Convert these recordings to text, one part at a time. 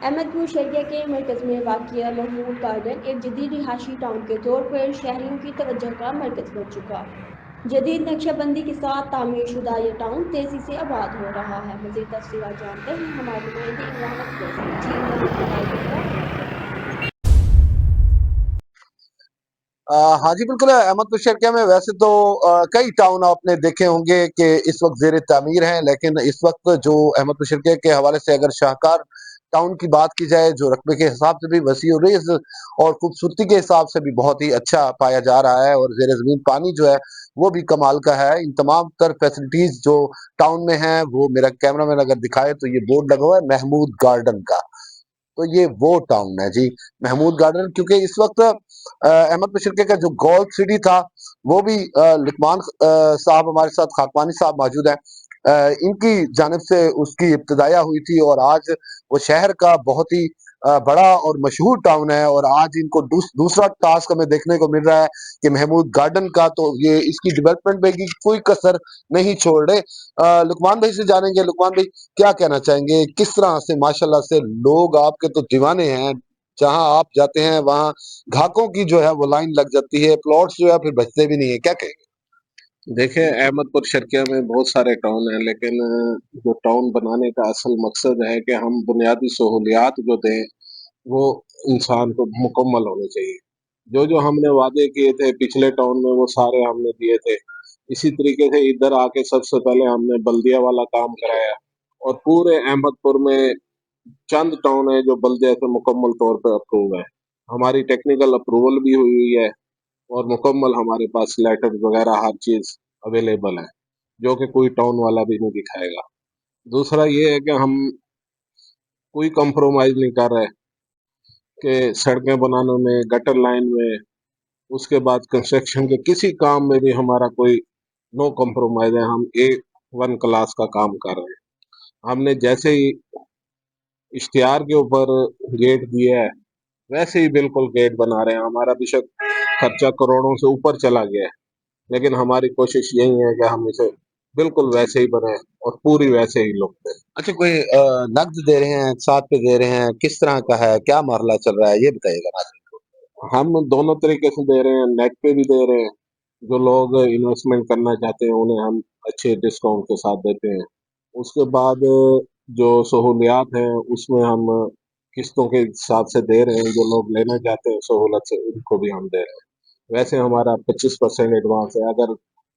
احمد پور شہریہ کے مرکز میں واقع محمود گارڈن ایک جدید رہائشی ٹاؤن کے طور پر شہریوں کی توجہ کا مرکز بن چکا۔ جدید نقشہ بندی کے ساتھ تعمیر شدہ یہ ٹاؤن تیزی سے آباد ہو رہا ہے۔ مزید تفصیلات جانتے ہیں ہمارے نمائندے عمران اختر سے۔ جی عمران، بتائیے۔ ہاں جی بالکل احمد پور شہریہ میں ویسے تو کئی ٹاؤن آپ نے دیکھے ہوں گے کہ اس وقت زیر تعمیر ہیں، لیکن اس وقت جو احمد پور شہریہ کے حوالے سے اگر شاہکار ٹاؤن کی بات کی جائے، جو رقبے کے حساب سے بھی وسیع و ریز اور خوبصورتی کے حساب سے بھی بہت ہی اچھا پایا جا رہا ہے، اور زیر زمین پانی جو ہے وہ بھی کمال کا ہے۔ ان تمام تر فیسلٹیز جو ٹاؤن میں ہیں، وہ میرا کیمرہ مین اگر دکھائے تو یہ بورڈ لگا ہوا ہے محمود گارڈن کا، تو یہ وہ ٹاؤن ہے جی محمود گارڈن۔ کیونکہ اس وقت احمد پور کا جو گولف سٹی تھا وہ بھی لقمان صاحب ہمارے ساتھ، خاکوانی صاحب موجود ہیں، ان کی جانب سے اس کی ابتدائیہ ہوئی تھی، اور آج وہ شہر کا بہت ہی بڑا اور مشہور ٹاؤن ہے۔ اور آج ان کو دوسرا ٹاسک ہمیں دیکھنے کو مل رہا ہے کہ محمود گارڈن کا، تو یہ اس کی ڈیولپمنٹ میں کوئی کسر نہیں چھوڑ رہے۔ لقمان بھائی سے جانیں گے، لقمان بھائی کیا کہنا چاہیں گے، کس طرح سے ماشاءاللہ سے لوگ آپ کے تو دیوانے ہیں، جہاں آپ جاتے ہیں وہاں گھاکوں کی جو ہے وہ لائن لگ جاتی ہے، پلاٹس جو ہے پھر بچتے بھی نہیں ہے، کیا کہیں گے؟ دیکھیں، احمد پور شرقیہ میں بہت سارے ٹاؤن ہیں، لیکن جو ٹاؤن بنانے کا اصل مقصد ہے کہ ہم بنیادی سہولیات جو دیں وہ انسان کو مکمل ہونے چاہیے۔ جو ہم نے وعدے کیے تھے پچھلے ٹاؤن میں وہ سارے ہم نے دیے تھے۔ اسی طریقے سے ادھر آ کے سب سے پہلے ہم نے بلدیہ والا کام کرایا، اور پورے احمد پور میں چند ٹاؤن ہے جو بلدیہ سے مکمل طور پہ اپروو ہے۔ ہماری ٹیکنیکل اپروول بھی ہوئی ہے، اور مکمل ہمارے پاس لیٹر وغیرہ ہر چیز اویلیبل ہے، جو کہ کوئی ٹاؤن والا بھی نہیں دکھائے گا۔ دوسرا یہ ہے کہ ہم کوئی کمپرومائز نہیں کر رہے کہ سڑکیں بنانے میں، گٹر لائن میں، اس کے بعد کنسٹرکشن کے کسی کام میں بھی ہمارا کوئی نو کمپرومائز ہے۔ ہم A1 کلاس کا کام کر رہے ہیں۔ ہم نے جیسے ہی اشتہار کے اوپر گیٹ دیا ہے ویسے ہی بالکل گیٹ بنا رہے ہیں۔ ہمارا بے شک خرچہ کروڑوں سے اوپر چلا گیا ہے، لیکن ہماری کوشش یہی ہے کہ ہم اسے بالکل ویسے ہی بنائیں اور پوری ویسے ہی لک دیں۔ اچھا، کوئی نقد دے رہے ہیں، ساتھ پہ دے رہے ہیں، کس طرح کا ہے، کیا مرحلہ چل رہا ہے، یہ بتائیے گا ناظرین کو۔ ہم دونوں طریقے سے دے رہے ہیں، نیٹ پہ بھی دے رہے ہیں۔ جو لوگ انویسٹمنٹ کرنا چاہتے ہیں انہیں ہم اچھے ڈسکاؤنٹ کے ساتھ دیتے ہیں۔ اس کے بعد جو سہولیات ہیں اس میں ہم قسطوں کے حساب سے دے رہے ہیں۔ جو لوگ لینا چاہتے ہیں سہولت سے ان کو بھی ہم دے رہے ہیں۔ ویسے ہمارا 25% ایڈوانس ہے، اگر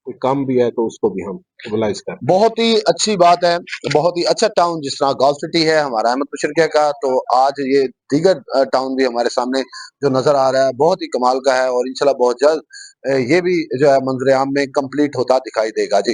کوئی کم بھی ہے تو اس کو بھی ہم موبلائز کریں۔ بہت ہی اچھی بات ہے، بہت ہی اچھا ٹاؤن جس طرح گولف سٹی ہے ہمارا احمد پور شرقیہ کا، تو آج یہ دیگر ٹاؤن بھی ہمارے سامنے جو نظر آ رہا ہے بہت ہی کمال کا ہے، اور انشاءاللہ بہت جلد یہ بھی جو ہے منظر عام میں کمپلیٹ ہوتا دکھائی دے گا جی۔